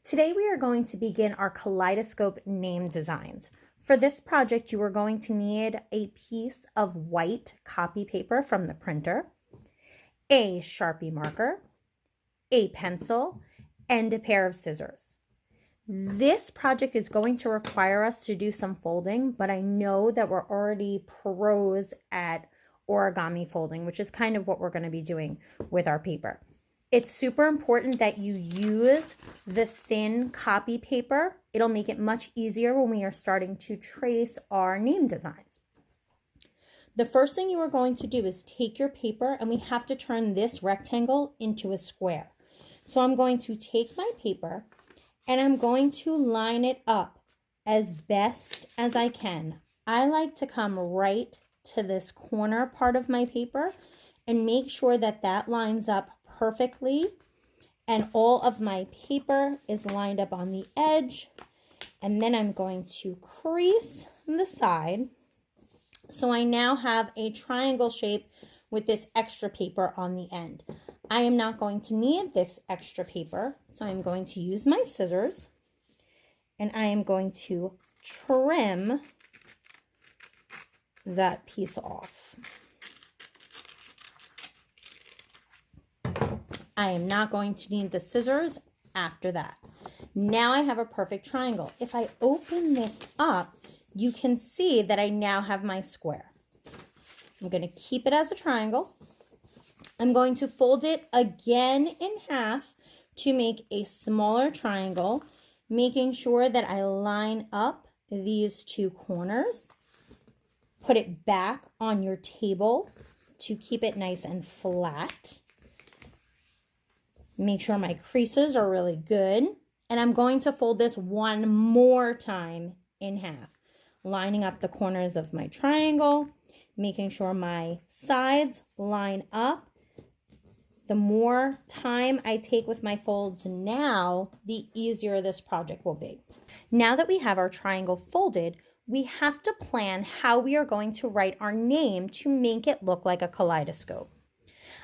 Today we are going to begin our Kaleidoscope name designs. For this project, you are going to need a piece of white copy paper from the printer, a Sharpie marker, a pencil, and a pair of scissors. This project is going to require us to do some folding, but I know that we're already pros at origami folding, which is kind of what we're going to be doing with our paper. It's super important that you use the thin copy paper. It'll make it much easier when we are starting to trace our name designs. The first thing you are going to do is take your paper, and we have to turn this rectangle into a square. So I'm going to take my paper and I'm going to line it up as best as I can. I like to come right to this corner part of my paper and make sure that that lines up perfectly and all of my paper is lined up on the edge. And then I'm going to crease the side. So I now have a triangle shape with this extra paper on the end. I am not going to need this extra paper, so I'm going to use my scissors and I am going to trim that piece off. I am not going to need the scissors after that. Now I have a perfect triangle. If I open this up, you can see that I now have my square. I'm going to keep it as a triangle. I'm going to fold it again in half to make a smaller triangle, making sure that I line up these two corners. Put it back on your table to keep it nice and flat. Make sure my creases are really good. And I'm going to fold this one more time in half, lining up the corners of my triangle, making sure my sides line up. The more time I take with my folds now, the easier this project will be. Now that we have our triangle folded, we have to plan how we are going to write our name to make it look like a kaleidoscope.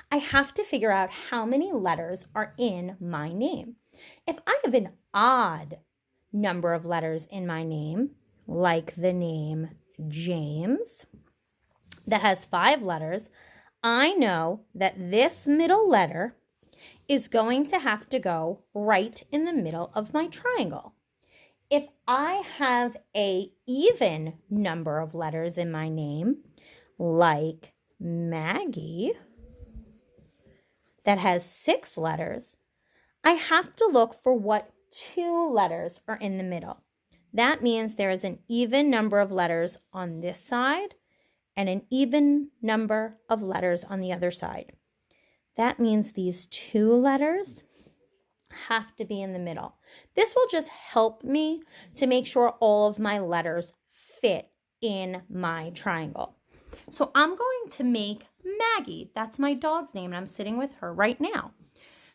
I have to figure out how many letters are in my name. If I have an odd number of letters in my name, like the name James, that has 5 letters, I know that this middle letter is going to have to go right in the middle of my triangle. If I have an even number of letters in my name, like Maggie, that has 6 letters, I have to look for what 2 letters are in the middle. That means there is an even number of letters on this side and an even number of letters on the other side. That means these 2 letters have to be in the middle. This will just help me to make sure all of my letters fit in my triangle. So I'm going to make Maggie. That's my dog's name, and I'm sitting with her right now.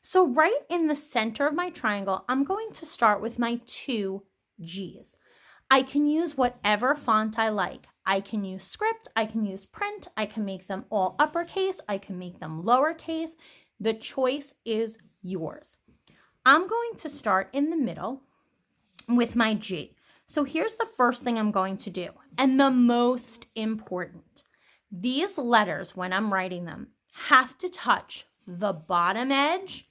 So right in the center of my triangle, I'm going to start with my 2 G's. I can use whatever font I like. I can use script, I can use print, I can make them all uppercase, I can make them lowercase. The choice is yours. I'm going to start in the middle with my G. So here's the first thing I'm going to do, and the most important. These letters, when I'm writing them, have to touch the bottom edge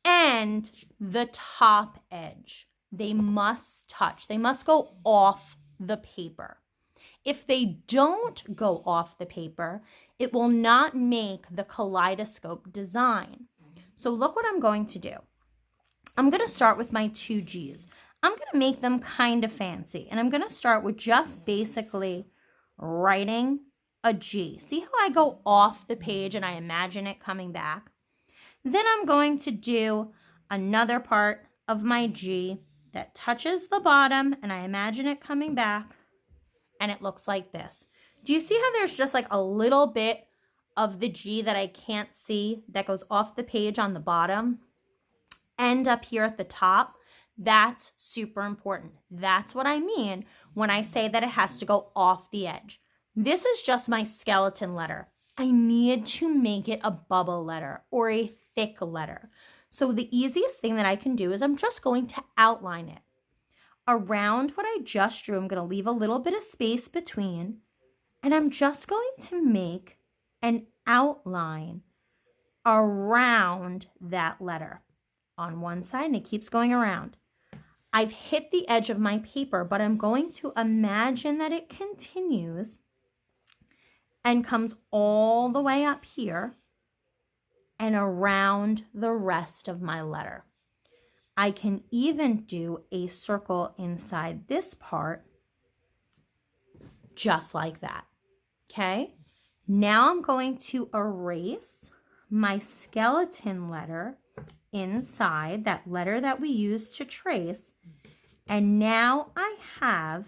and the top edge. They must touch. They must go off the paper. If they don't go off the paper, it will not make the kaleidoscope design. So look what I'm going to do. I'm going to start with my 2 G's. I'm going to make them kind of fancy, and I'm going to start with just basically writing a G. See how I go off the page and I imagine it coming back? Then I'm going to do another part of my G that touches the bottom, and I imagine it coming back, and it looks like this. Do you see how there's just like a little bit of the G that I can't see that goes off the page on the bottom and up here at the top? That's super important. That's what I mean when I say that it has to go off the edge. This is just my skeleton letter. I need to make it a bubble letter or a thick letter. So the easiest thing that I can do is I'm just going to outline it. Around what I just drew, I'm going to leave a little bit of space between, and I'm just going to make an outline around that letter on one side, and it keeps going around. I've hit the edge of my paper, but I'm going to imagine that it continues and comes all the way up here and around the rest of my letter. I can even do a circle inside this part just like that. Okay, now I'm going to erase my skeleton letter inside, that letter that we used to trace, and now I have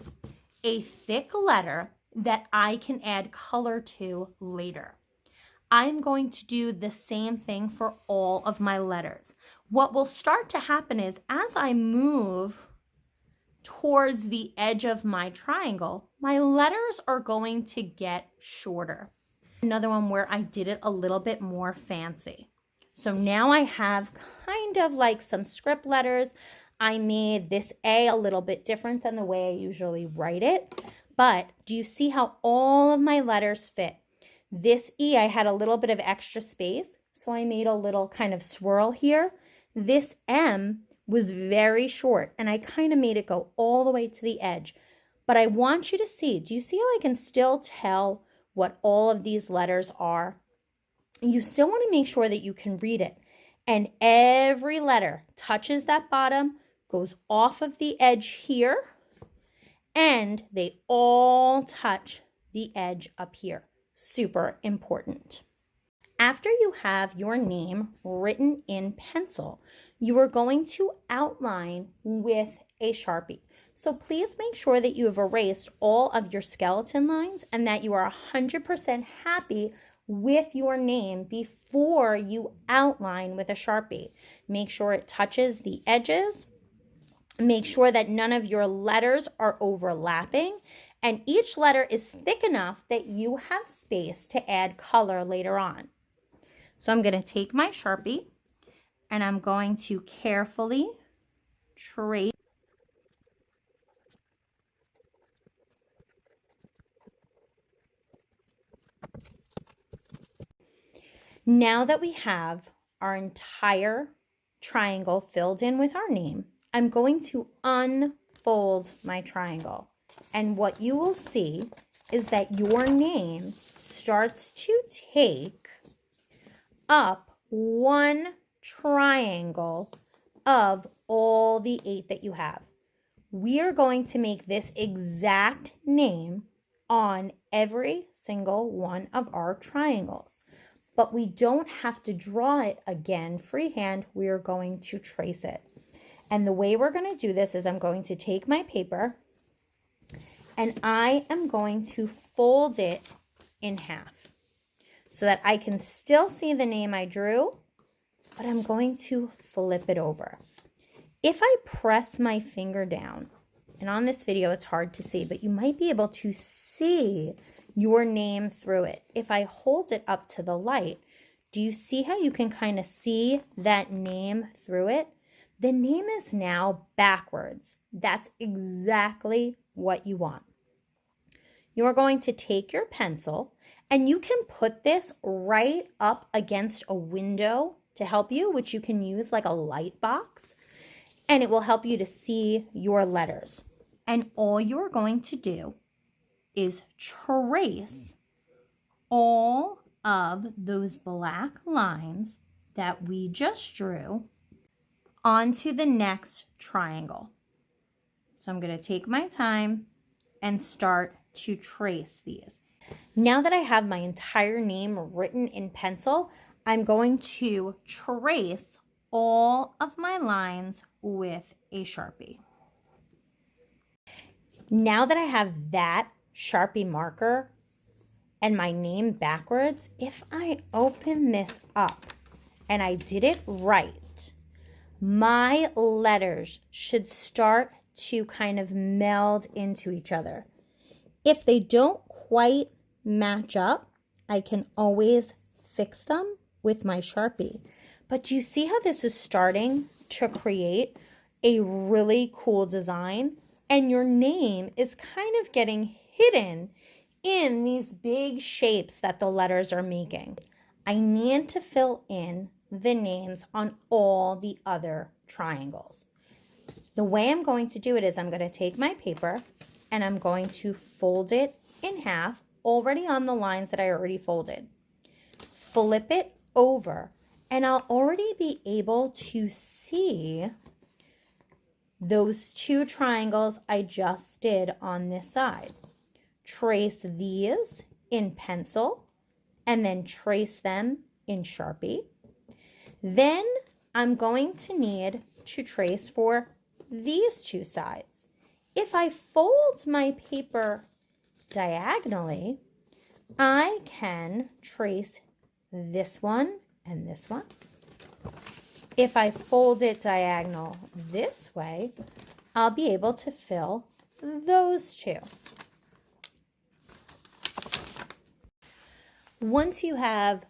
a thick letter that I can add color to later. I'm going to do the same thing for all of my letters. What will start to happen is as I move towards the edge of my triangle, my letters are going to get shorter. Another one where I did it a little bit more fancy. So now I have kind of like some script letters. I made this A a little bit different than the way I usually write it. But do you see how all of my letters fit? This E, I had a little bit of extra space, so I made a little kind of swirl here. This M was very short, and I kind of made it go all the way to the edge. But I want you to see, do you see how I can still tell what all of these letters are? You still want to make sure that you can read it. And every letter touches that bottom, goes off of the edge here, and they all touch the edge up here. Super important. After you have your name written in pencil, you are going to outline with a Sharpie. So please make sure that you have erased all of your skeleton lines and that you are 100% happy with your name before you outline with a Sharpie. Make sure it touches the edges. Make sure that none of your letters are overlapping, and each letter is thick enough that you have space to add color later on. So I'm going to take my Sharpie and I'm going to carefully trace. Now that we have our entire triangle filled in with our name, I'm going to unfold my triangle. And what you will see is that your name starts to take up one triangle of all the 8 that you have. We are going to make this exact name on every single one of our triangles. But we don't have to draw it again freehand. We are going to trace it. And the way we're going to do this is I'm going to take my paper and I am going to fold it in half so that I can still see the name I drew, but I'm going to flip it over. If I press my finger down, and on this video it's hard to see, but you might be able to see your name through it. If I hold it up to the light, do you see how you can kind of see that name through it? The name is now backwards. That's exactly what you want. You're going to take your pencil and you can put this right up against a window to help you, which you can use like a light box, and it will help you to see your letters. And all you're going to do is trace all of those black lines that we just drew onto the next triangle. So I'm going to take my time and start to trace these. Now that I have my entire name written in pencil, I'm going to trace all of my lines with a Sharpie. Now that I have that Sharpie marker and my name backwards, if I open this up and I did it right, my letters should start to kind of meld into each other. If they don't quite match up, I can always fix them with my Sharpie. But do you see how this is starting to create a really cool design? And your name is kind of getting hidden in these big shapes that the letters are making. I need to fill in the names on all the other triangles. The way I'm going to do it is I'm going to take my paper and I'm going to fold it in half, already on the lines that I already folded. Flip it over, and I'll already be able to see those two triangles I just did on this side. Trace these in pencil and then trace them in Sharpie. Then I'm going to need to trace for these two sides. If I fold my paper diagonally, I can trace this one and this one. If I fold it diagonal this way, I'll be able to fill those two. Once you have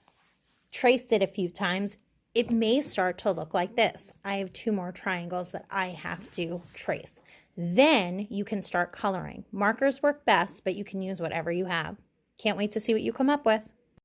traced it a few times, it may start to look like this. I have two more triangles that I have to trace. Then you can start coloring. Markers work best, but you can use whatever you have. Can't wait to see what you come up with.